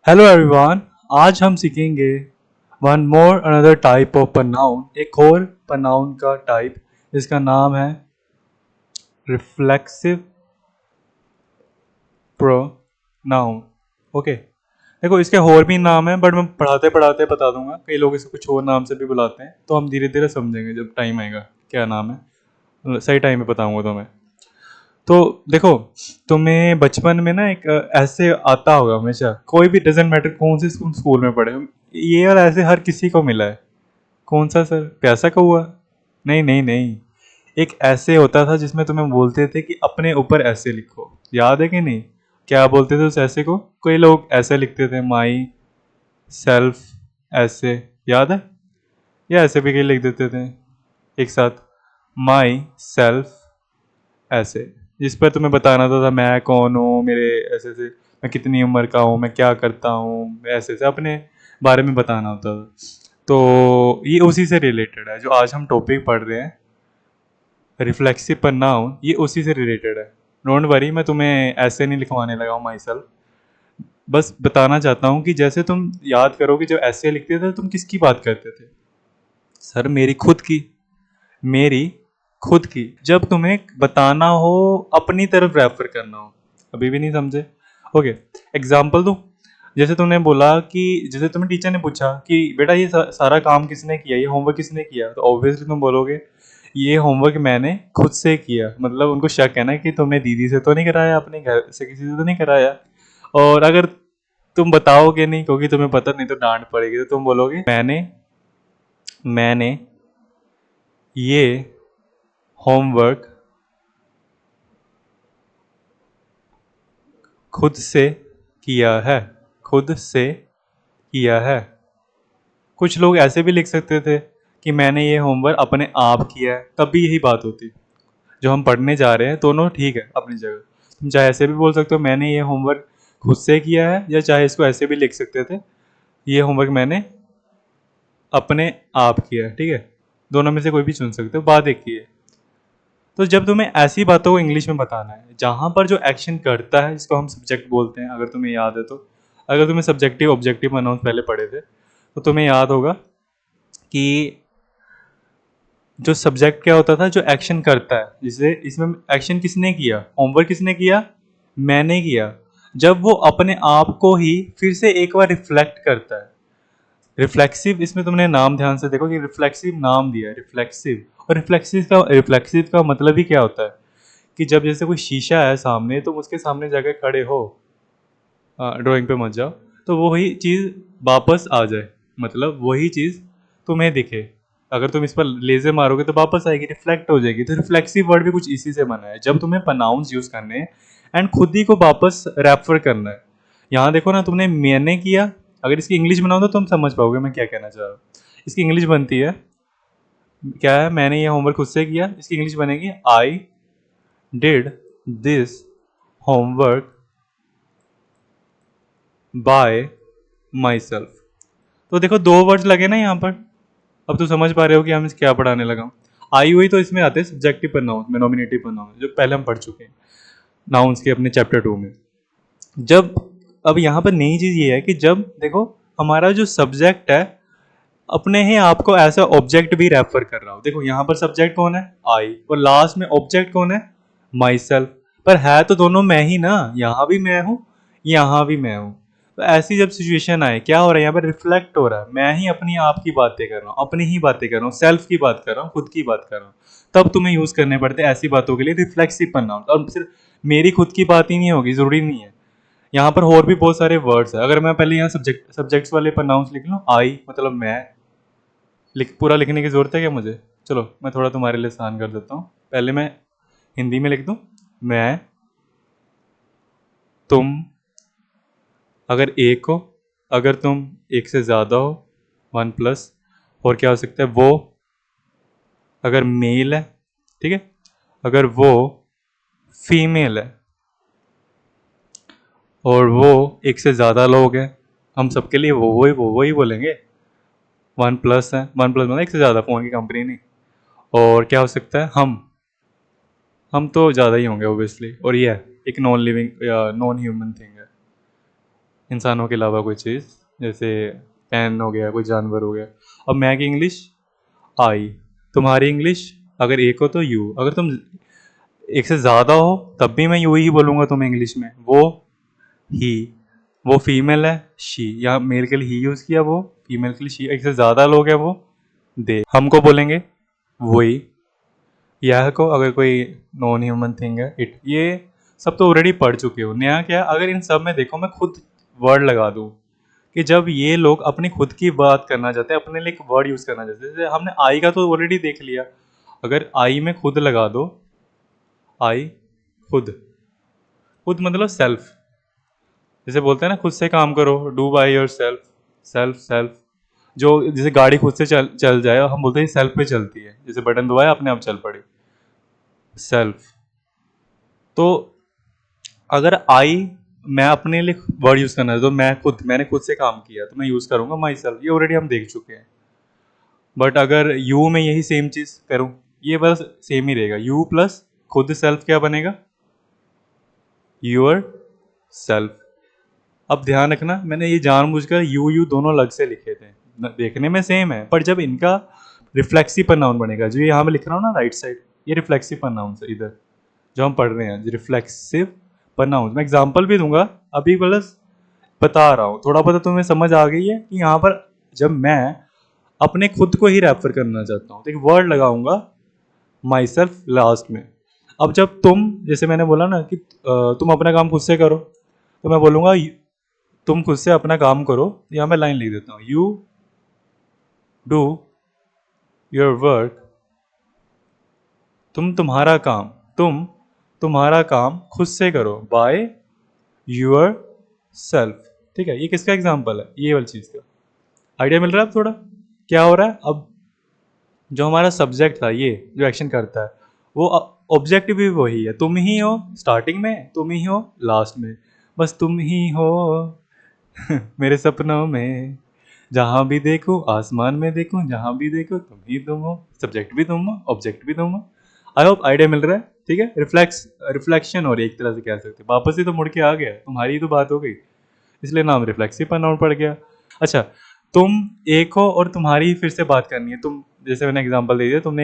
Hello everyone. आज हम सीखेंगे one more another type of pronoun, एक और pronoun का टाइप जिसका नाम है रिफ्लेक्सिव प्रोनाउन। ओके, देखो इसके और भी नाम है बट मैं पढ़ाते पढ़ाते बता दूंगा। कई लोग इसे कुछ और नाम से भी बुलाते हैं, तो हम धीरे धीरे समझेंगे जब टाइम आएगा क्या नाम है। सही टाइम पे बताऊंगा तुम्हें। तो देखो, तुम्हें बचपन में ना एक ऐसे आता होगा हमेशा, कोई भी डजेंट मैटर कौन से स्कूल में पढ़े, ये और ऐसे हर किसी को मिला है। कौन सा सर, प्यासा कौआ? नहीं नहीं नहीं, एक ऐसे होता था जिसमें तुम्हें बोलते थे कि अपने ऊपर ऐसे लिखो। याद है कि नहीं? क्या बोलते थे उस ऐसे को? कोई लोग ऐसे लिखते थे, माई सेल्फ ऐसे, याद है? या ऐसे भी कई लिख देते थे एक साथ, माई सेल्फ ऐसे, जिस पर तुम्हें बताना था मैं कौन हूँ, मेरे ऐसे से, मैं कितनी उम्र का हूँ, मैं क्या करता हूँ, ऐसे से अपने बारे में बताना होता था। तो ये उसी से रिलेटेड है जो आज हम टॉपिक पढ़ रहे हैं, रिफ्लेक्सिव प्रोनाउन, ये उसी से रिलेटेड है। डोंट वरी, मैं तुम्हें ऐसे नहीं लिखवाने लगा हूँ माई सेल्फ। बस बताना चाहता हूँ कि जैसे तुम याद करोगे जब ऐसे लिखते थे तुम किसकी बात करते थे? सर मेरी खुद की, मेरी खुद की। जब तुम्हें बताना हो, अपनी तरफ रेफर करना हो। अभी भी नहीं समझे? ओके, एग्जाम्पल दो। जैसे तुमने बोला कि जैसे तुम्हें टीचर ने पूछा कि बेटा ये सारा काम किसने किया, ये होमवर्क किसने किया, तो ऑब्वियसली तुम बोलोगे ये होमवर्क मैंने खुद से किया। मतलब उनको शक है ना कि तुमने दीदी से तो नहीं कराया, अपने घर से किसी से तो नहीं कराया। और अगर तुम बताओगे नहीं क्योंकि तुम्हें पता नहीं तो डांट पड़ेगी, तो तुम बोलोगे मैंने मैंने ये होमवर्क खुद से किया है, खुद से किया है। कुछ लोग ऐसे भी लिख सकते थे कि मैंने ये होमवर्क अपने आप किया है, तब भी यही बात होती। जो हम पढ़ने जा रहे हैं दोनों ठीक है अपनी जगह। तुम चाहे ऐसे भी बोल सकते हो मैंने ये होमवर्क खुद से किया है, या चाहे इसको ऐसे भी लिख सकते थे, ये होमवर्क मैंने अपने आप किया है। ठीक है, दोनों में से कोई भी चुन सकते हो, बात एक ही है। तो जब तुम्हें ऐसी बातों को इंग्लिश में बताना है जहां पर जो एक्शन करता है, जिसको हम सब्जेक्ट बोलते हैं, अगर तुम्हें याद है तो, अगर तुम्हें सब्जेक्टिव ऑब्जेक्टिव प्रोनाउंस पहले पढ़े थे तो तुम्हें याद होगा कि जो सब्जेक्ट क्या होता था, जो एक्शन करता है, जिसे इसमें एक्शन किसने किया, होमवर्क किसने किया, मैंने किया। जब वो अपने आप को ही फिर से एक बार रिफ्लेक्ट करता है, रिफ्लेक्सिव, इसमें तुमने नाम ध्यान से देखो कि रिफ्लेक्सिव नाम दिया है, रिफ्लेक्सिव। और रिफ्लेक्सिव का मतलब ही क्या होता है कि जब जैसे कोई शीशा है सामने, तुम उसके सामने जाकर खड़े हो, ड्राइंग पे मत जाओ, तो वही चीज़ वापस आ जाए, मतलब वही चीज़ तुम्हें दिखे। अगर तुम इस पर लेजर मारोगे तो वापस आएगी, रिफ्लेक्ट हो जाएगी। तो रिफ्लेक्सिव वर्ड भी कुछ इसी से बना है, जब तुम्हें प्रोनाउंस यूज करने हैं एंड खुद ही को वापस रेफर करना है। यहाँ देखो ना, तुमने मैंने किया, अगर इसकी इंग्लिश बनाओ तो तुम समझ पाओगे मैं क्या कहना चाह रहा हूँ। इसकी इंग्लिश बनती है क्या है, मैंने ये होमवर्क खुद से किया, इसकी इंग्लिश बनेगी I did this homework bye my self. तो देखो दो वर्ड्स लगे ना यहाँ पर। अब तो समझ पा रहे हो कि हम इस क्या पढ़ाने लगा हूँ। आई हुई तो इसमें आते हैं सब्जेक्टिव प्रोनाउन में, नॉमिनेटिव प्रोनाउन जो पहले हम पढ़ चुके हैं नाउन्स के अपने चैप्टर 2 में। जब अब यहाँ पर नई चीज ये है कि जब देखो हमारा जो सब्जेक्ट है अपने ही आप को ऐसा ऑब्जेक्ट भी रेफर कर रहा हो। देखो यहाँ पर सब्जेक्ट कौन है, आई, और लास्ट में ऑब्जेक्ट कौन है, माई सेल्फ। पर है तो दोनों मैं ही ना, यहाँ भी मैं हूँ, यहाँ भी मैं हूँ। तो ऐसी जब सिचुएशन आए, क्या हो रहा है यहाँ पर, रिफ्लेक्ट हो रहा है, मैं ही अपनी आप की बातें कर रहा हूँ, अपनी ही बातें कर रहा हूँ, सेल्फ की बात कर रहा हूँ, खुद की बात कर रहा हूँ। तब तुम्हें यूज करने पड़ते हैं ऐसी बातों के लिए रिफ्लेक्सिव प्रोनाउन। और सिर्फ मेरी खुद की बात ही नहीं होगी, जरूरी नहीं है। यहाँ पर और भी बहुत सारे वर्ड्स है। अगर मैं पहले यहाँ सब्जेक्ट्स वाले प्रोनाउंस लिख लूँ, आई मतलब मैं, पूरा लिखने की जरूरत है क्या मुझे? चलो मैं थोड़ा तुम्हारे लिए आसान कर देता हूँ। पहले मैं हिंदी में लिख दूँ, मैं, तुम अगर एक हो, अगर तुम एक से ज़्यादा हो, वन प्लस, और क्या हो सकता है, वो अगर मेल है, ठीक है, अगर वो फीमेल है, और वो एक से ज़्यादा लोग हैं, हम सबके लिए वो ही बोलेंगे। वन प्लस है, वन प्लस मतलब एक से ज़्यादा, फ़ोन की कंपनी नहीं। और क्या हो सकता है, हम तो ज़्यादा ही होंगे ओबियसली। और ये है एक नॉन लिविंग या नॉन ह्यूमन थिंग है। इंसानों के अलावा कोई चीज़, जैसे पेन हो गया, कोई जानवर हो गया। अब मैं की इंग्लिश आई, तुम्हारी इंग्लिश अगर एक हो तो यू, अगर तुम एक से ज़्यादा हो तब भी मैं यू ही बोलूँगा तुम इंग्लिश में। वो ही, वो फीमेल है शी, यहाँ मेल के लिए ही यूज़ किया, वो फीमेल के लिए शी। एक से ज़्यादा लोग हैं वो दे, हमको बोलेंगे वही। यह को अगर कोई नॉन ह्यूमन थिंग है इट। ये सब तो ऑलरेडी पढ़ चुके हो। नया क्या है, अगर इन सब में देखो मैं खुद वर्ड लगा दूँ कि जब ये लोग अपनी खुद की बात करना चाहते हैं, अपने लिए एक वर्ड यूज़ करना चाहते हैं, जैसे हमने आई का तो ऑलरेडी देख लिया। अगर आई में खुद लगा दो, आई खुद, खुद मतलब सेल्फ। जैसे बोलते हैं ना खुद से काम करो, do by your self, self self. जो जैसे गाड़ी खुद से चल चल जाए, हम बोलते हैं सेल्फ पे चलती है, जैसे बटन दबाया अपने आप चल पड़ी, सेल्फ। तो अगर आई मैं अपने लिए वर्ड यूज करना है तो मैं खुद, मैंने खुद से काम किया तो मैं यूज करूंगा माई सेल्फ, ये ऑलरेडी हम देख चुके हैं। बट अगर यू में यही सेम चीज करूं, ये बस सेम ही रहेगा, यू प्लस खुद सेल्फ क्या बनेगा, यूर सेल्फ। अब ध्यान रखना, मैंने ये जानबूझकर यू यू दोनों अलग से लिखे थे, देखने में सेम है पर जब इनका रिफ्लेक्सिव प्रोनाउन बनेगा, जो यहाँ पे लिख रहा हूँ ना राइट साइड, ये रिफ्लेक्सिव प्रोनाउन है इधर जो हम पढ़ रहे हैं, रिफ्लेक्सिव प्रोनाउन। मैं एग्जांपल भी दूंगा, अभी बस बता रहा हूँ, थोड़ा बहुत तुम्हें समझ आ गई है कि यहाँ पर जब मैं अपने खुद को ही रेफर करना चाहता हूँ तो एक वर्ड लगाऊंगा माई सेल्फ लास्ट में। अब जब तुम, जैसे मैंने बोला ना कि तुम अपना काम खुद से करो, तो मैं बोलूँगा तुम खुद से अपना काम करो। यहाँ मैं लाइन लिख देता हूँ, यू डू योर वर्क, तुम तुम्हारा काम खुद से करो बाय योर सेल्फ। ठीक है, ये किसका एग्जाम्पल है, ये वाली चीज़ का आइडिया मिल रहा है अब थोड़ा क्या हो रहा है। अब जो हमारा सब्जेक्ट था, ये जो एक्शन करता है, वो ऑब्जेक्ट भी वही है, तुम ही हो स्टार्टिंग में, तुम ही हो लास्ट में, बस तुम ही हो मेरे सपनों में, जहाँ भी देखो आसमान में देखो, जहाँ भी देखो तुम ही तुम हो, सब्जेक्ट भी तुम हो ऑब्जेक्ट भी तुम हो। आई होप आइडिया मिल रहा है। ठीक है, रिफ्लेक्शन हो रही है एक तरह से कह सकते हैं, वापस ही तो मुड़ के आ गया, तुम्हारी ही तो बात हो गई, इसलिए नाम रिफ्लेक्सिव प्रोनाउन पड़ गया। अच्छा, तुम एक हो और तुम्हारी फिर से बात करनी है, तुम जैसे मैंने एग्जांपल दे दिया, तुम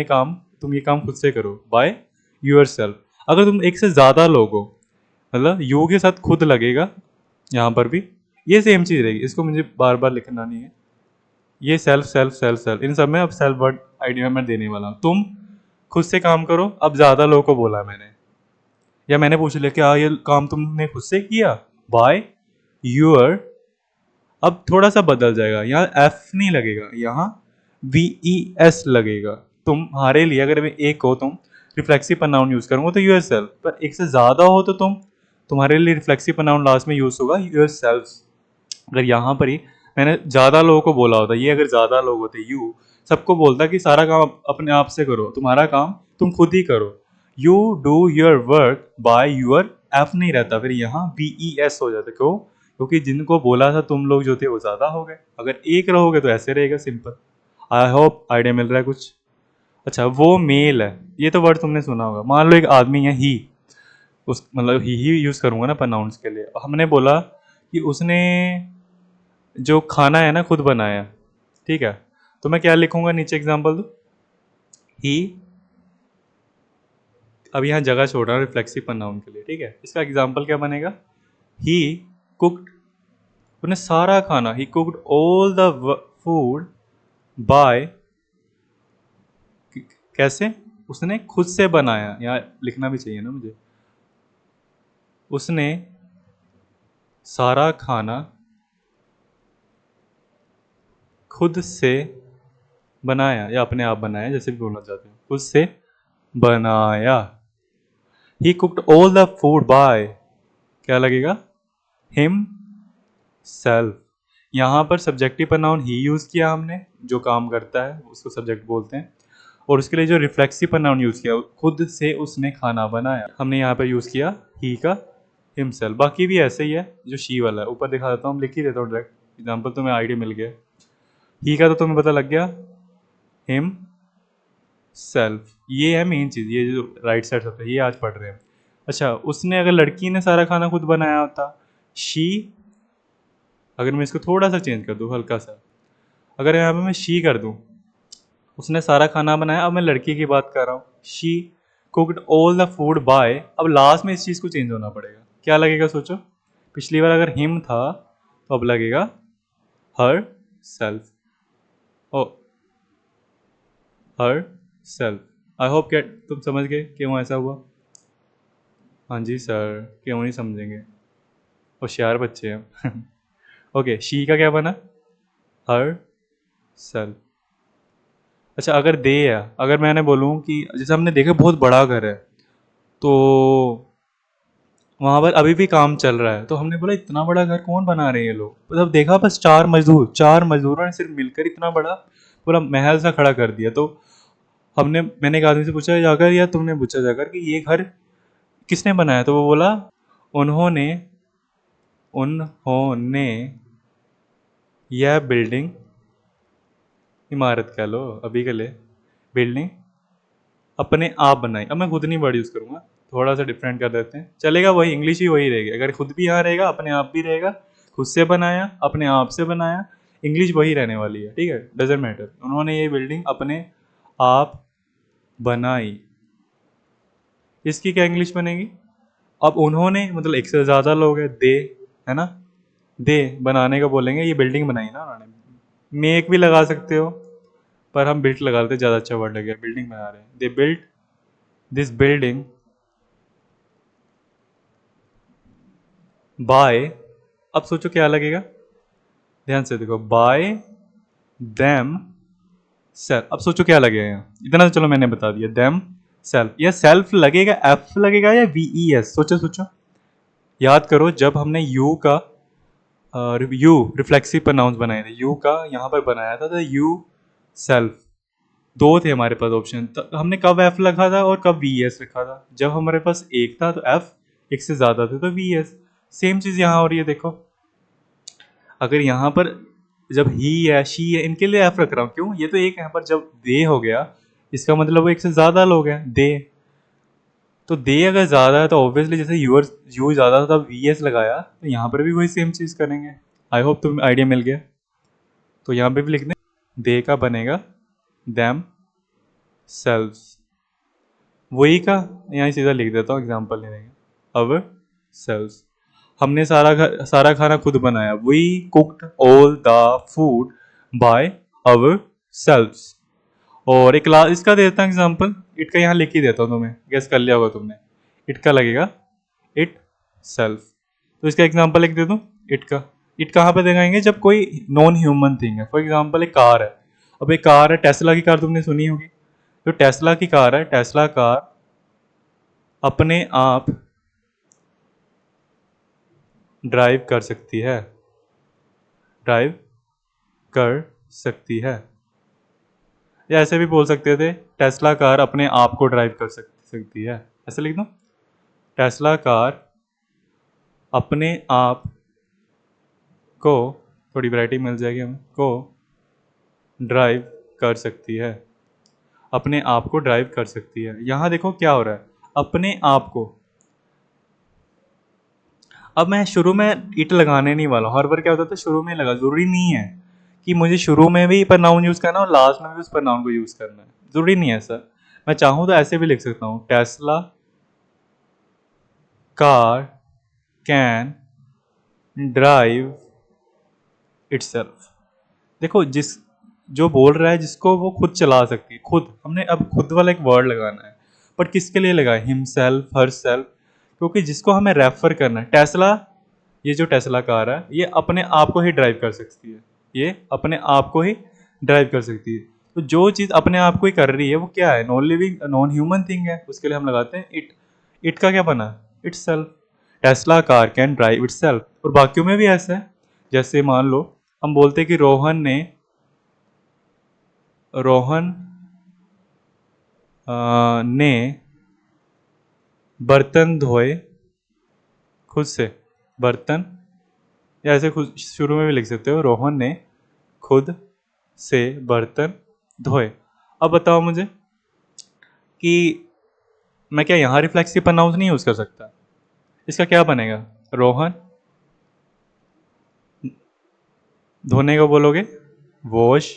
ये काम खुद से करो बाय यूर सेल्फ। अगर तुम एक से ज़्यादा लोग हो, मतलब यू के साथ खुद लगेगा, यहाँ पर भी ये सेम चीज़ रहेगी, इसको मुझे बार बार लिखना नहीं है। ये सेल्फ सेल्फ सेल्फ सेल्फ, इन सब में अब सेल्फ वर्ड आइडिया मैं देने वाला हूँ। तुम खुद से काम करो, अब ज़्यादा लोगों को बोला मैंने, या मैंने पूछ लिया क्या ये काम तुमने खुद से किया बाय यूर। अब थोड़ा सा बदल जाएगा, यहाँ एफ नहीं लगेगा, यहाँ वी ई एस लगेगा। तुम्हारे लिए अगर एक हो तुम, रिफ्लेक्सिव प्रोनाउन यूज करूंगा तो यूर सेल्फ, पर एक से ज्यादा हो तो तुम्हारे लिए रिफ्लेक्सिव प्रोनाउन लास्ट में यूज होगा यूर सेल्फ। अगर यहाँ पर ही मैंने ज्यादा लोगों को बोला होता, ये अगर ज्यादा लोग होते, यू सबको बोलता कि सारा काम अपने आप से करो, तुम्हारा काम तुम खुद ही करो, you do your work by your, एफ नहीं रहता, फिर यहाँ वी ई एस हो जाता। क्यों? क्योंकि जिनको बोला था तुम लोग जो थे वो ज्यादा हो गए, अगर एक रहोगे तो ऐसे रहेगा, सिंपल। आई होप आइडिया मिल रहा है कुछ। अच्छा, वो मेल है, ये तो वर्ड तुमने सुना होगा। मान लो एक आदमी है ही, उस मतलब ही यूज करूंगा ना प्रोनाउंस के लिए। हमने बोला कि उसने जो खाना है ना खुद बनाया, ठीक है, तो मैं क्या लिखूंगा नीचे एग्जाम्पल दो, ही। अब यहाँ जगह छोड़ रहा हूँ रिफ्लेक्सिव प्रोनाउन के लिए, ठीक है। इसका एग्जाम्पल क्या बनेगा, ही कुक्ड, उसने सारा खाना, he cooked all the food by, कैसे, उसने खुद से बनाया, यहाँ लिखना भी चाहिए ना मुझे, उसने सारा खाना खुद से बनाया, या अपने आप बनाया, जैसे भी बोलना चाहते हो, खुद से बनाया। He cooked all the food by, क्या लगेगा, हिम सेल्फ। यहाँ पर सब्जेक्टिव प्रोनाउन ही यूज किया हमने, जो काम करता है उसको सब्जेक्ट बोलते हैं, और उसके लिए जो रिफ्लेक्सिव प्रोनाउन यूज किया, खुद से उसने खाना बनाया, हमने यहाँ पर यूज किया ही का हिमसेल्फ। बाकी भी ऐसे ही है, जो शी वाला है ऊपर दिखा देता हूँ, लिख ही देता हूँ डायरेक्ट एग्जाम्पल, तुम्हें आइडिया मिल गया। ही का तो तुम्हें पता लग गया, हिम सेल्फ, ये है मेन चीज़, ये जो राइट साइड होता है ये आज पढ़ रहे हैं। अच्छा, उसने, अगर लड़की ने सारा खाना खुद बनाया होता, शी अगर मैं इसको थोड़ा सा चेंज कर दूँ, हल्का सा, अगर यहाँ पे मैं शी कर दूँ, उसने सारा खाना बनाया, अब मैं लड़की की बात कर रहा हूँ, she cooked all the food bye, अब लास्ट में इस चीज़ को चेंज होना पड़ेगा, क्या लगेगा सोचो। पिछली बार अगर हिम था तो अब लगेगा herself, oh herself. I hope क्या तुम समझ गए क्यों ऐसा हुआ। हाँ जी सर, क्यों नहीं समझेंगे, होशियार बच्चे हैं। ओके, शी का क्या बना, हर सेल्फ। अच्छा, अगर दे है, अगर मैंने बोलूँ कि जैसे हमने देखा बहुत बड़ा घर है, तो वहाँ पर अभी भी काम चल रहा है, तो हमने बोला इतना बड़ा घर कौन बना रहे हैं ये लोग, मतलब देखा बस चार मजदूरों ने सिर्फ मिलकर इतना बड़ा पूरा महल सा खड़ा कर दिया। तो मैंने एक आदमी से पूछा जाकर, या तुमने पूछा जाकर कि ये घर किसने बनाया, तो वो बोला उन्होंने उन्होंने यह बिल्डिंग, इमारत कह लो अभी के लिए, बिल्डिंग अपने आप बनाई। अब मैं खुद नहीं वर्ड यूज़ करूँगा, थोड़ा सा डिफरेंट कर देते हैं, चलेगा वही, इंग्लिश ही वही रहेगी, अगर खुद भी यहाँ रहेगा अपने आप भी रहेगा, खुद से बनाया अपने आप से बनाया, इंग्लिश वही रहने वाली है, ठीक है, डजेंट मैटर। उन्होंने ये बिल्डिंग अपने आप बनाई, इसकी क्या इंग्लिश बनेगी। अब उन्होंने मतलब एक से ज़्यादा लोग हैं, दे, है ना, दे बनाने का बोलेंगे, ये बिल्डिंग बनाई ना उन्होंने, मेक भी लगा सकते हो, पर हम बिल्ट लगा लेते, ज़्यादा अच्छा वर्ड लगेगा, बिल्डिंग बना रहे हैं, they built this building bye, अब सोचो क्या लगेगा, ध्यान से देखो, बाय देम सेल्फ, अब सोचो क्या लगेगा यहाँ, इतना तो चलो मैंने बता दिया, देम सेल्फ, या सेल्फ लगेगा, एफ लगेगा या वी ई एस, सोचो सोचो, याद करो जब हमने यू का यू रिफ्लेक्सिव प्रोनाउंस बनाए थे, यू का यहाँ पर बनाया था, तो यू सेल्फ, दो थे हमारे पास ऑप्शन, तो हमने कब एफ लिखा था और कब वी एस लिखा था, जब हमारे पास एक था तो एफ, एक से ज़्यादा थे तो वी एस। सेम चीज़ यहाँ हो रही है, देखो अगर यहाँ पर जब ही है शी है, इनके लिए एफ रख रहा हूँ, क्यों, ये तो एक यहाँ पर जब दे हो गया, इसका मतलब वो एक से ज़्यादा लोग हैं, दे, तो दे अगर ज़्यादा है तो ऑब्वियसली जैसे यूर यू ज़्यादा था तब वी एस लगाया, तो यहाँ पर भी वही सेम चीज़ करेंगे। आई होप तुम्हें आइडिया मिल गया, तो यहाँ पे भी लिख दें, दे का बनेगा दैम सेल्व्स, वही का यहाँ सीधा लिख देता हूँ एग्जाम्पल लेने का, अवर सेल्व्स, हमने सारा खाना खुद बनाया, we cooked all the food by ourselves. और एक लास्ट इसका देता हूँ एग्जाम्पल, इट का यहाँ लिख ही देता हूँ, तुम्हें गेस कर लिया होगा तुमने, इट का लगेगा इट सेल्फ, तो इसका एग्जाम्पल एक दे दूँ, इट का, इट कहाँ पे दिखाएंगे जब कोई नॉन ह्यूमन थिंग है, फॉर एग्जाम्पल एक कार है, अब एक कार है, टेस्ला की कार तुमने सुनी होगी, तो टेस्ला की कार है, टेस्ला कार अपने आप ड्राइव कर सकती है, ड्राइव कर सकती है, या ऐसे भी बोल सकते थे, टेस्ला कार अपने आप को ड्राइव कर सकती है, ऐसे लिख दो, टेस्ला कार अपने आप को, थोड़ी वैरायटी मिल जाएगी हमें, को ड्राइव कर सकती है, अपने आप को ड्राइव कर सकती है। यहाँ देखो क्या हो रहा है, अपने आप को, अब मैं शुरू में इट लगाने नहीं वाला हूँ, हर बार क्या होता था शुरू में लगा, जरूरी नहीं है कि मुझे शुरू में भी प्रनाउन यूज़ करना और लास्ट में भी उस प्रनाउन को यूज़ करना है, जरूरी नहीं है सर, मैं चाहूँ तो ऐसे भी लिख सकता हूँ, Tesla car can drive itself. देखो जिस जो बोल रहा है जिसको वो खुद चला सकती है, खुद, हमने अब खुद वाला एक वर्ड लगाना है, बट किसके लिए लगाए, हिमसेल्फ, हर सेल्फ, क्योंकि जिसको हमें रेफर करना है, टेस्ला, ये जो टेस्ला कार है ये अपने आप को ही ड्राइव कर सकती है, ये अपने आप को ही ड्राइव कर सकती है, तो जो चीज़ अपने आप को ही कर रही है वो क्या है, non living non human thing है, उसके लिए हम लगाते हैं इट, इट का क्या बना, it self, Tesla car can drive it self. और बाकियों में भी ऐसा है, जैसे मान लो हम बोलते हैं कि रोहन ने बर्तन धोए खुद से, बर्तन, या ऐसे खुद शुरू में भी लिख सकते हो, रोहन ने खुद से बर्तन धोए। अब बताओ मुझे कि मैं क्या यहाँ रिफ्लेक्सिव प्रोनाउंस नहीं यूज़ कर सकता, इसका क्या बनेगा, रोहन धोने को बोलोगे वॉश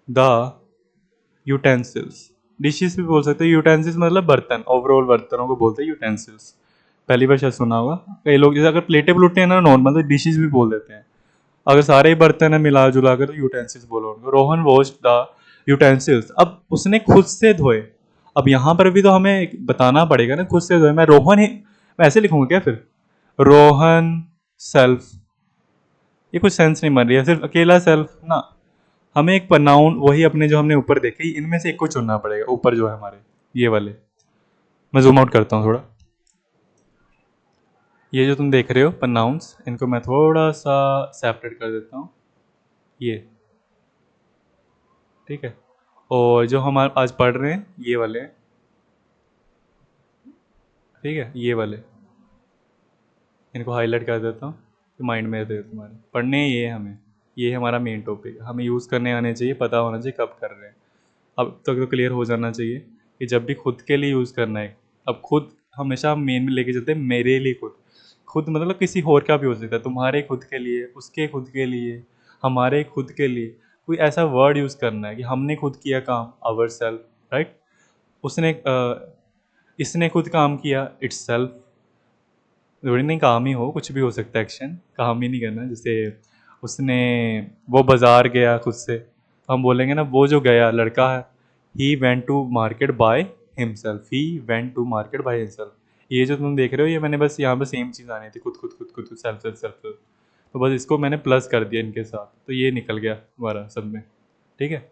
द यूटेंसिल्स। डिशेस भी बोल सकते हैं, यूटेंसिल्स मतलब बर्तन, ओवरऑल बर्तनों को बोलते हैं यूटेंसिल्स। पहली बार शायद सुना होगा। कई लोग जैसे अगर प्लेटें प्लूटें हैं ना नॉर्मल, तो डिशेस भी बोल देते हैं। अगर सारे ही बर्तन है मिला जुला कर तो यूटेंसिल्स बोलो उनको। रोहन वॉश द यूटेंसिल्स, अब उसने खुद से धोए। अब यहाँ पर भी तो हमें बताना पड़ेगा ना, खुद से धोए। मैं रोहन ही, मैं ऐसे लिखूंगा क्या फिर, रोहन सेल्फ, ये कुछ सेंस नहीं बन रही है, सिर्फ अकेला सेल्फ ना। हमें एक प्रनाउन वही अपने जो हमने ऊपर देखे इनमें से एक को चुनना पड़ेगा, ऊपर जो है हमारे ये वाले। मैं जूम आउट करता हूँ थोड़ा। ये जो तुम देख रहे हो प्रनाउंस, इनको मैं थोड़ा सा सेपरेट कर देता हूँ, ये ठीक है। और जो हम आज पढ़ रहे हैं ये वाले हैं, ठीक है, ये वाले इनको हाईलाइट कर देता हूँ कि माइंड में रहे तुम्हारे। पढ़ने ये है हमें, ये हमारा मेन टॉपिक, हमें यूज़ करने आने चाहिए, पता होना चाहिए कब कर रहे हैं। अब तक तो क्लियर हो जाना चाहिए कि जब भी खुद के लिए यूज़ करना है। अब खुद हमेशा हम मेन में लेके चलते हैं, मेरे लिए खुद। खुद मतलब किसी और का भी हो सकता है, तुम्हारे खुद के लिए, उसके खुद के लिए, हमारे खुद के लिए। कोई ऐसा वर्ड यूज़ करना है कि हमने खुद किया काम, आवर सेल्फ, राइट। उसने इसने खुद काम किया, इट्स सेल्फ। ज़रूरी नहीं काम ही हो, कुछ भी हो सकता है एक्शन, काम ही नहीं करना। जैसे उसने, वो बाज़ार गया खुद से, तो हम बोलेंगे ना वो जो गया लड़का है, he went to market by himself, he went to market by himself. ये जो तुम देख रहे हो, ये मैंने बस यहाँ पे सेम चीज़ आनी थी, खुद खुद खुद खुद सेल्फ सेल्फ सेल्फ, तो बस इसको मैंने प्लस कर दिया इनके साथ, तो ये निकल गया हमारा सब में, ठीक है।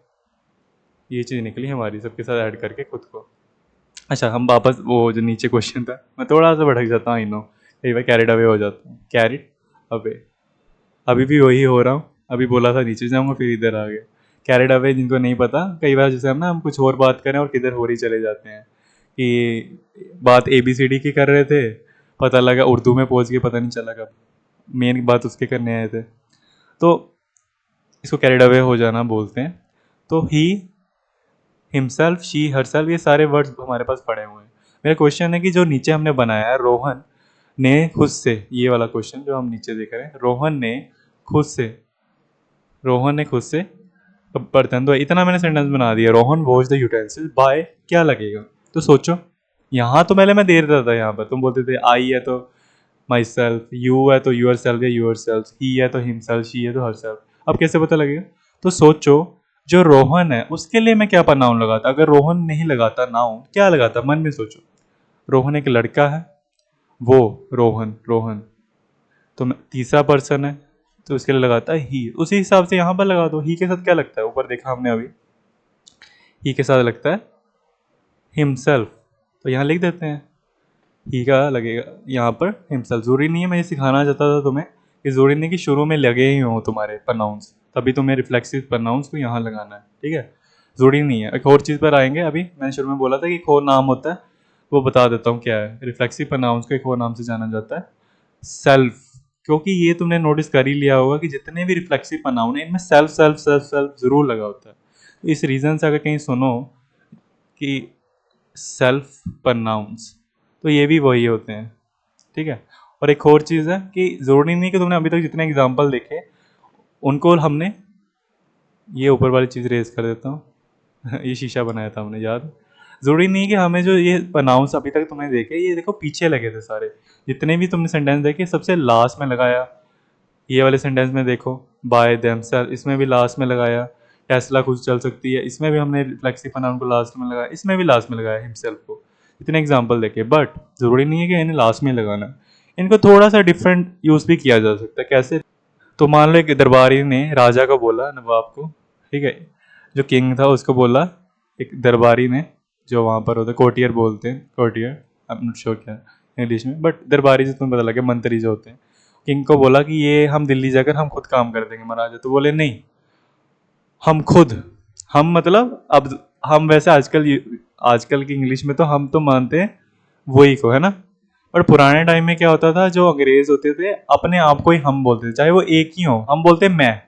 ये चीज़ निकली हमारी सबके साथ ऐड करके खुद को। अच्छा, हम वापस वो जो नीचे क्वेश्चन था, मैं थोड़ा सा भटक जाता हूँ, आई नो, कई बार कैरिड अवे हो जाता हूँ, कैरिड अवे। अभी भी वही हो रहा हूँ, अभी बोला था नीचे जाऊँगा फिर इधर आ गया। कैरिड अवे जिनको नहीं पता, कई बार जैसे हम कुछ और बात करें और किधर हो ही चले जाते हैं, कि बात ABCD की कर रहे थे, पता लगा उर्दू में पहुँच गए, पता नहीं चला कब मेन बात उसके करने आए थे। तो इसको कैरिड अवे हो जाना बोलते हैं। तो ही, हिमसेल्फ, शी, हरसेल्फ, ये सारे वर्ड्स हमारे पास पड़े हुए हैं। मेरा क्वेश्चन है कि जो नीचे हमने बनाया है, रोहन ने खुद से, ये वाला क्वेश्चन जो हम नीचे देख रहे हैं, रोहन ने खुद से बर्तन धोए। इतना मैंने सेंटेंस बना दिया, Rohan wash the utensil by, क्या लगेगा? तो सोचो, यहाँ तो पहले मैं दे देता था, यहाँ पर तुम बोलते थे आई है तो माई सेल्फ, यू है तो यूर सेल्फ या यूर सेल्फ, ही है तो हिमसेल्फ, शी है तो हर सेल्फ। अब कैसे पता लगेगा? तो सोचो, जो रोहन है उसके लिए मैं क्या नाउन लगाता? अगर रोहन नहीं लगाता नाउन, क्या लगाता? मन में सोचो, रोहन एक लड़का है, वो रोहन, रोहन तो तीसरा पर्सन है, तो उसके लिए लगाता है ही। उसी हिसाब से यहाँ पर लगा दो, ही के साथ क्या लगता है, ऊपर देखा हमने अभी, ही के साथ लगता है हिमसेल्फ, तो यहाँ लिख देते हैं ही का लगेगा यहाँ पर हिमसेल्फ। जरूरी नहीं है, मैं ये सिखाना चाहता था तुम्हें कि जरूरी नहीं कि शुरू में लगे ही हों तुम्हारे प्रनाउंस, तभी तुम्हें रिफ्लेक्सिव प्रनाउंस को यहाँ लगाना है, ठीक है। जरूरी नहीं है। एक और चीज़ पर आएंगे, अभी मैंने शुरू में बोला था कि एक और नाम होता है, वो बता देता हूँ क्या है। रिफ्लेक्सिव प्रनाउंस को एक और नाम से जाना जाता है, सेल्फ। क्योंकि ये तुमने नोटिस कर ही लिया होगा कि जितने भी रिफ्लेक्सिव प्रनाउन है इनमें सेल्फ सेल्फ सेल्फ सेल्फ जरूर लगा होता है। तो इस रीज़न से अगर कहीं सुनो कि सेल्फ प्रनाउंस, तो ये भी वही होते हैं, ठीक है। और एक और चीज़ है कि ज़रूरी नहीं कि तुमने अभी तक जितने एग्जाम्पल देखे उनको हमने, ये ऊपर वाली चीज़ रेज कर देता हूँ ये शीशा बनाया था हमने, याद? ज़रूरी नहीं कि हमें जो ये प्रनाउंस अभी तक तुमने देखे, ये देखो पीछे लगे थे सारे, जितने भी तुमने सेंटेंस देखे सबसे लास्ट में लगाया। ये वाले सेंटेंस में देखो, बाय देमसेल्फ, इसमें भी लास्ट में लगाया। टेस्ला खुद चल सकती है, इसमें भी हमने रिफ्लेक्सिव प्रनाउन को लास्ट में लगाया, इसमें भी लास्ट में लगाया हिमसेल्फ को। इतने एग्जाम्पल देखे, बट ज़रूरी नहीं है कि इन्हें लास्ट में लगाना है। इनको थोड़ा सा डिफरेंट यूज़ भी किया जा सकता है। कैसे? तो मान लो एक दरबारी ने राजा को बोला, नवाब को, ठीक है, जो किंग था उसको बोला, एक दरबारी ने, जो वहाँ पर होता है कोर्टियर बोलते हैं, courtier, I am not sure क्या इंग्लिश में, बट दरबारी जो तुम्हें पता लगे, मंत्री जो होते हैं। किंग को बोला कि ये हम दिल्ली जाकर हम खुद काम कर देंगे महाराजा। तो बोले नहीं, हम खुद, हम मतलब अब हम वैसे आजकल की इंग्लिश में तो हम तो मानते हैं वही को, है ना। पर पुराने टाइम में क्या होता था, जो अंग्रेज होते थे अपने आप को ही हम बोलते थे, चाहे वो एक ही हो, हम बोलते हैं मैं,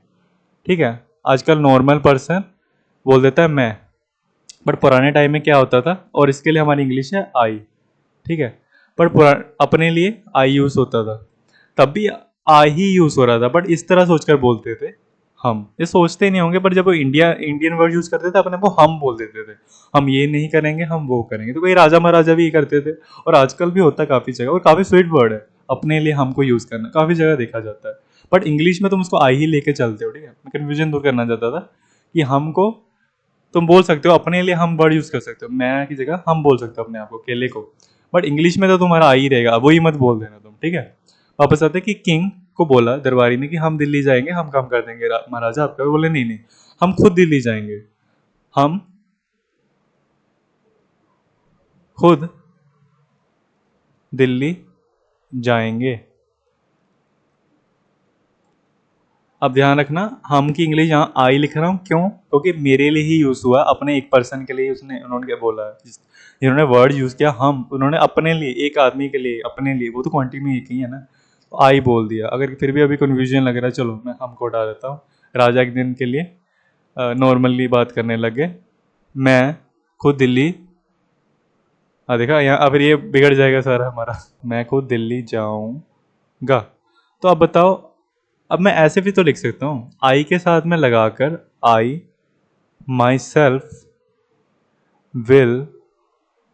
ठीक है। आजकल नॉर्मल पर्सन बोल देता है मैं, बट पुराने टाइम में क्या होता था, और इसके लिए हमारी इंग्लिश है आई, ठीक है। पर अपने लिए आई यूज होता था। तब भी आई ही यूज हो रहा था, बट इस तरह सोचकर बोलते थे हम, ये सोचते ही नहीं होंगे, पर जब वो इंडियन वर्ड यूज करते थे अपने को हम बोल देते थे, हम ये नहीं करेंगे हम वो करेंगे। तो कोई राजा महाराजा भी ये करते थे, और आजकल भी होता है काफी जगह, और काफी स्वीट वर्ड है अपने लिए हमको यूज करना, काफी जगह देखा जाता है। बट इंग्लिश में तुम उसको आई ही लेके चलते हो, ठीक है। मैं कन्फ्यूजन दूर करना चाहता था कि हमको तुम बोल सकते हो अपने लिए, हम वर्ड यूज कर सकते हो, मैं की जगह हम बोल सकते हो अपने आप को, केले को। बट इंग्लिश में तो तुम्हारा आई ही रहेगा, वही मत बोल देना तुम, ठीक है। वापस आते कि किंग को बोला दरबारी ने कि हम दिल्ली जाएंगे, हम काम कर देंगे महाराजा आपका। बोले नहीं नहीं, हम खुद दिल्ली जाएंगे, हम खुद दिल्ली जाएंगे। अब ध्यान रखना, हम की इंग्लिश यहाँ आई लिख रहा हूँ, क्यों? क्योंकि मेरे लिए ही यूज हुआ, अपने एक पर्सन के लिए उसने उन्होंने क्या बोला है, जिन्होंने वर्ड यूज किया हम, उन्होंने अपने लिए, एक आदमी के लिए, अपने लिए, वो तो क्वांटिटी में एक ही है ना, तो आई बोल दिया। अगर फिर भी अभी कन्फ्यूजन लग रहा है, चलो मैं हमको हटा देता हूँ। राजा एक दिन के लिए नॉर्मली बात करने लग गए, मैं खुद दिल्ली, देखा यहाँ, अब ये बिगड़ जाएगा सारा हमारा। मैं खुद दिल्ली जाऊंगा। तो अब बताओ, अब मैं ऐसे भी तो लिख सकता हूँ, आई के साथ में लगाकर, I myself will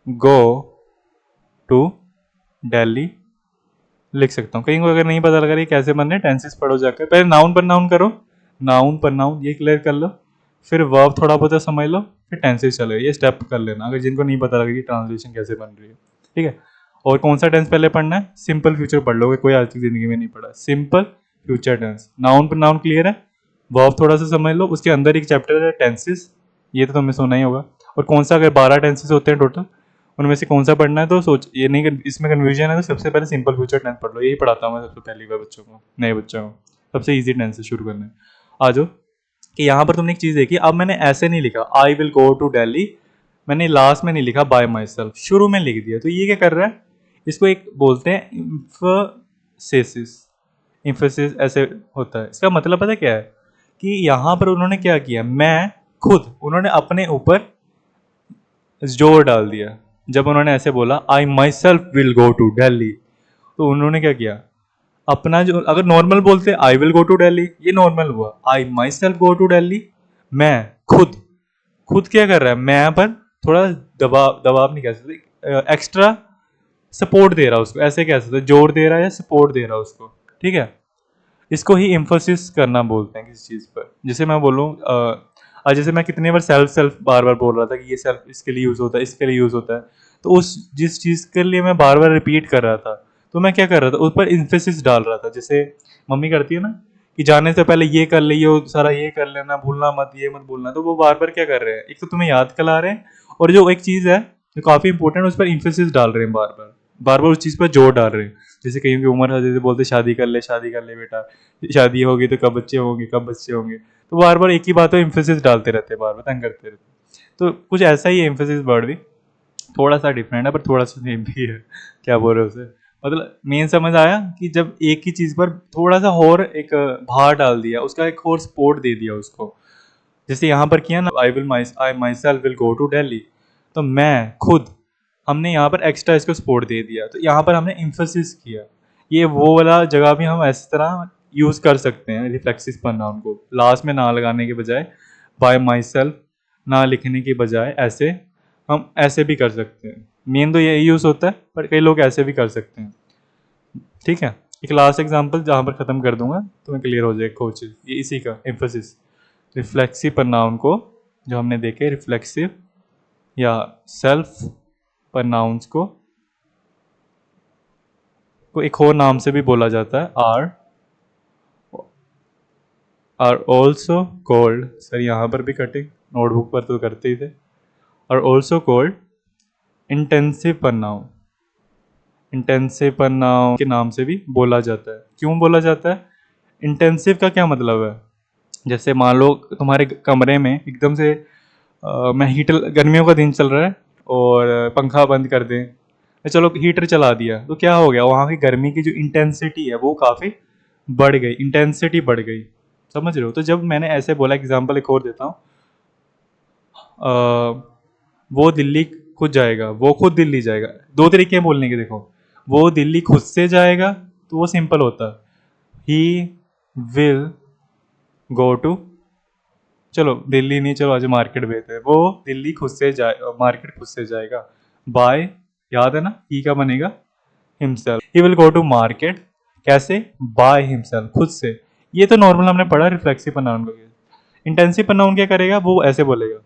go to Delhi लिख सकता हूँ। कहीं को अगर नहीं पता लगा रही कैसे बनने, टेंसेस पढ़ो जाकर, पहले नाउन पर नाउन करो, नाउन पर नाउन ये क्लियर कर लो, फिर वर्ब थोड़ा बहुत समझ लो, फिर टेंसेस चलो, ये स्टेप कर लेना अगर जिनको नहीं पता लगा कि ट्रांसलेशन कैसे बन रही है, ठीक है। और कौन सा टेंस पहले पढ़ना है? सिंपल फ्यूचर पढ़ लोगे, कोई आज तक जिंदगी में नहीं पढ़ा सिंपल फ्यूचर टेंस। नाउन पर नाउन क्लियर है, वर्ब थोड़ा सा समझ लो, उसके अंदर एक चैप्टर है टेंसेस, ये तो तुम्हें सुना ही होगा। और कौन सा, अगर 12 टेंसेस होते हैं टोटल, उनमें से कौन सा पढ़ना है, तो सोच, ये नहीं इसमें कन्फ्यूजन है तो सबसे पहले सिंपल फ्यूचर टेंस पढ़ लो, यही पढ़ाता हूँ मैं सबसे पहली बार बच्चों को, नए बच्चों को, सबसे ईजी टेंस से शुरू करना है। आ जाओ कि यहाँ पर तुमने एक चीज़ देखी, अब मैंने ऐसे नहीं लिखा I will go to Delhi, मैंने लास्ट में नहीं लिखा बाय माई सेल्फ, शुरू में लिख दिया। तो ये क्या कर रहा है, इसको एक बोलते हैं इम्फेसिस, इम्फेसिस ऐसे होता है। इसका मतलब पता क्या है कि यहाँ पर उन्होंने क्या किया, मैं खुद, उन्होंने अपने ऊपर जोर डाल दिया। जब उन्होंने ऐसे बोला I myself will go to Delhi, तो उन्होंने क्या किया, अपना जो, अगर नॉर्मल बोलते I will go to Delhi, ये नॉर्मल हुआ, I myself go to Delhi, मैं खुद, खुद क्या कर रहा है, मैं पर थोड़ा दबाव, दबाव नहीं कह सकते, एक्स्ट्रा सपोर्ट दे रहा है उसको, ऐसे कह सकते, जोर दे रहा है या सपोर्ट दे रहा है उसको, ठीक है। इसको ही इम्फोसिस करना बोलते हैं किसी चीज़ पर। जैसे मैं बोलूँ, जैसे मैं कितने बार सेल्फ सेल्फ बार बार बोल रहा था कि ये सेल्फ इसके लिए यूज़ होता है, इसके लिए यूज़ होता है, तो उस जिस चीज़ के लिए मैं बार बार रिपीट कर रहा था, तो मैं क्या कर रहा था, उस पर इम्फेसिस डाल रहा था। जैसे मम्मी करती है ना कि जाने से पहले ये कर ले, ये सारा ये कर लेना, भूलना मत, ये मत भूलना, तो वो बार बार क्या कर रहे हैं, एक तो तुम्हें याद करा रहे हैं, और जो एक चीज़ है जो काफ़ी इंपॉर्टेंट, उस पर इम्फेसिस डाल रहे हैं, बार बार बार बार उस चीज़ पर जोर डाल रहे हैं। जैसे कहीं की उम्र है, जैसे बोलते शादी कर ले, शादी कर ले बेटा, शादी होगी तो कब बच्चे होंगे, कब बच्चे होंगे, तो बार बार एक ही बात को इम्फेसिस डालते रहते हैं, बार बार तंग करते रहते हैं। तो कुछ ऐसा ही है इम्फेसिस वर्ड भी, थोड़ा सा डिफरेंट है पर थोड़ा सा सेम भी है। क्या बोल रहे हो उसे, मतलब मेन समझ आया कि जब एक ही चीज़ पर थोड़ा सा और एक भार डाल दिया, उसका एक और सपोर्ट दे दिया उसको। जैसे यहाँ पर किया ना, I myself will go to Delhi, तो मैं खुद, हमने यहाँ पर एक्स्ट्रा इसको सपोर्ट दे दिया, तो यहाँ पर हमने इम्फोसिस किया। ये वो वाला जगह भी हम ऐसी तरह यूज़ कर सकते हैं, रिफ्लेक्सिस नाउन को लास्ट में ना लगाने के बजाय, बाय माई सेल्फ ना लिखने के बजाय, ऐसे हम ऐसे भी कर सकते हैं। मेन तो यही यूज़ होता है, पर कई लोग ऐसे भी कर सकते हैं, ठीक है। एक लास्ट एग्जांपल जहाँ पर ख़त्म कर दूंगा, तुम्हें क्लियर हो जाए कोचेज, ये इसी का एम्फोसिस, रिफ्लेक्सिव प्रनाउन को जो हमने देखे, रिफ्लेक्सिव या सेल्फ प्रनाउंस को एक और नाम से भी बोला जाता है, आर ऑल्सो कॉल्ड, सर यहाँ पर भी कटिंग, नोटबुक पर तो करते ही थे, are also called intensive pronoun. Intensive pronoun के नाम से भी बोला जाता है। क्यों बोला जाता है? इंटेंसिव का क्या मतलब है, जैसे मान लो तुम्हारे कमरे में एकदम से मैं हीटर, गर्मियों का दिन चल रहा है और पंखा बंद कर दें, चलो हीटर चला दिया, तो क्या हो गया, वहाँ की गर्मी की जो इंटेंसिटी है वो काफ़ी बढ़ गई, इंटेंसिटी बढ़ गई, समझ रहे हो। तो जब मैंने ऐसे बोला, एग्जांपल एक और देता हूँ, वो दिल्ली खुद जाएगा, वो खुद दिल्ली जाएगा, दो तरीके हैं बोलने के, देखो, वो दिल्ली खुद से जाएगा तो वो सिंपल होता है, ही विल गो टू, चलो दिल्ली नहीं, चलो आज मार्केट भेजते हैं, वो दिल्ली खुद से जाए, मार्केट खुद से जाएगा। बाय, याद है ना, ही का बनेगा himself, he will go to market, कैसे, बाय हिमसेल्फ, खुद से। ये तो नॉर्मल हमने पढ़ा रिफ्लेक्सिव प्रोनाउन को। इंटेंसिव प्रोनाउन क्या करेगा, वो ऐसे बोलेगा,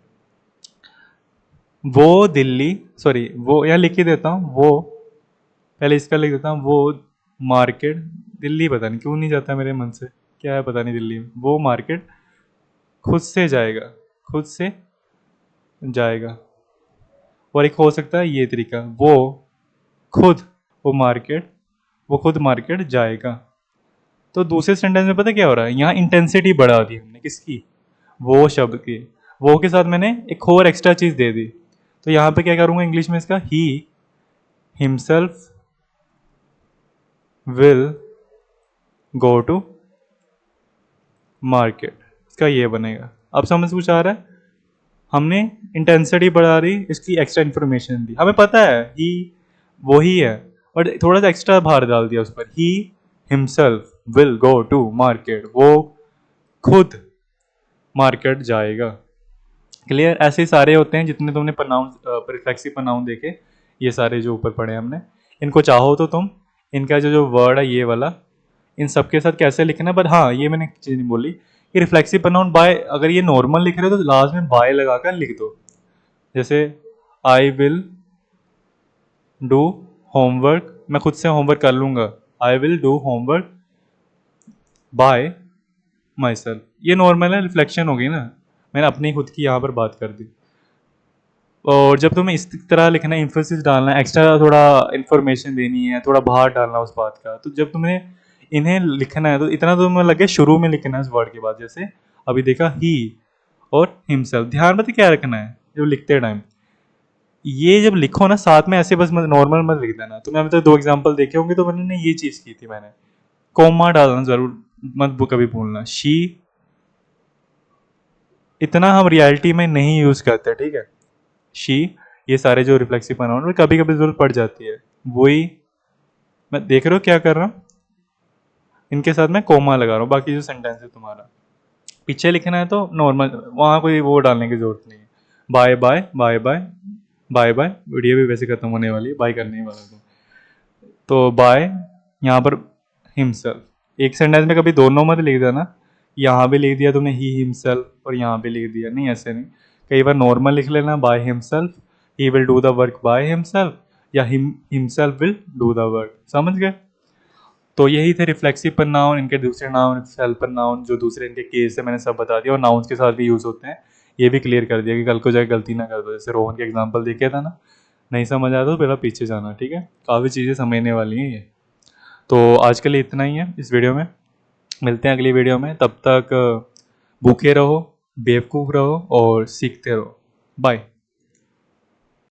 वो दिल्ली, सॉरी वो यहाँ लिख ही देता हूँ, वो पहले इसका लिख देता हूँ, वो मार्केट, दिल्ली पता नहीं क्यों नहीं जाता मेरे मन से, क्या है पता नहीं दिल्ली में, वो मार्केट खुद से जाएगा, खुद से जाएगा। और एक हो सकता है ये तरीका, वो खुद, वो खुद मार्केट जाएगा। तो दूसरे सेंटेंस में पता क्या हो रहा है, यहाँ इंटेंसिटी बढ़ा दी हमने, किसकी, वो शब्द की, वो के साथ मैंने एक और एक्स्ट्रा चीज दे दी। तो यहाँ पे क्या करूंगा इंग्लिश में इसका, he himself will go to market, इसका ये बनेगा। अब समझ कुछ आ रहा है, हमने इंटेंसिटी बढ़ा दी, इसकी एक्स्ट्रा इन्फॉर्मेशन दी, हमें पता है ही वो ही है, और थोड़ा सा एक्स्ट्रा भार डाल दिया उस पर, he himself will go to market, वो खुद मार्केट जाएगा। क्लियर, ऐसे सारे होते हैं जितने तुमने प्रोनाउन, रिफ्लेक्सिव प्रोनाउन देखे, ये सारे जो ऊपर पढ़े हमने, इनको चाहो तो तुम इनका जो जो वर्ड है ये वाला, इन सब के साथ कैसे लिखना है, बट हाँ ये मैंने चीज़ नहीं बोली कि रिफ्लेक्सिव प्रोनाउन बाय, अगर ये नॉर्मल लिख रहे हो तो लास्ट में बाय लगाकर लिख दो। जैसे आई विल डू होमवर्क, मैं खुद से होमवर्क कर लूंगा, I will do homework bye my self, ये नॉर्मल है, रिफ्लेक्शन हो गई ना, मैंने अपनी खुद की यहाँ पर बात कर दी। और जब तुम्हें इस तरह लिखना है, इन्फोसिस डालना है, एक्स्ट्रा थोड़ा इन्फॉर्मेशन देनी है, थोड़ा भार डालना उस बात का, तो जब तुम्हें इन्हें लिखना है तो इतना तो तुम्हें लगे शुरू में लिखना है इस वर्ड के बाद, जैसे अभी देखा ही और हिमसेल्फ, ध्यान में क्या रखना है जब लिखते टाइम, ये जब लिखो ना साथ में ऐसे बस नॉर्मल मत लिख देना। तुमने अभी तक 2 एग्जाम्पल देखे होंगे तो मैंने ये चीज़ की थी, मैंने कोमा डालना जरूर मत कभी भूलना, शी, इतना हम रियलिटी में नहीं यूज करते, ठीक है, शी, ये सारे जो रिफ्लेक्सिव प्रोनाउन कभी कभी जरूरत पड़ जाती है, वही मैं देख रहे हो क्या कर रहा हूँ, इनके साथ मैं कोमा लगा रहा हूँ, बाकी जो सेंटेंस है तुम्हारा पीछे लिखना है तो नॉर्मल, वहाँ कोई वो डालने की जरूरत नहीं है। Bye bye bye bye bye bye, video भी वैसे खत्म होने वाली है, बाय करने वाला तो बाय, यहाँ पर हिमसेल्फ, एक सेंटेंस में कभी दोनों मत लिख देना, यहाँ भी लिख दिया तुमने ही हिमसेल्फ और यहाँ भी लिख दिया, नहीं ऐसे नहीं, कई बार नॉर्मल लिख लेना, by himself, he will do the work by himself, या himself will do the work, समझ गए। तो यही थे रिफ्लेक्सिव प्रोनाउन, इनके दूसरे नाउन सेल्फ प्रोनाउन, जो दूसरे इनके केस है मैंने सब बता दिया, और नाउन्स के साथ भी यूज होते हैं, ये भी क्लियर कर दिया कि कल को जाके गलती ना कर दो, जैसे रोहन के एग्जाम्पल देखे था ना, नहीं समझ आया तो पहला पीछे जाना, ठीक है, काफ़ी चीज़ें समझने वाली हैं ये। तो आज के लिए इतना ही है इस वीडियो में, मिलते हैं अगली वीडियो में, तब तक भूखे रहो, बेवकूफ़ रहो और सीखते रहो, बाय।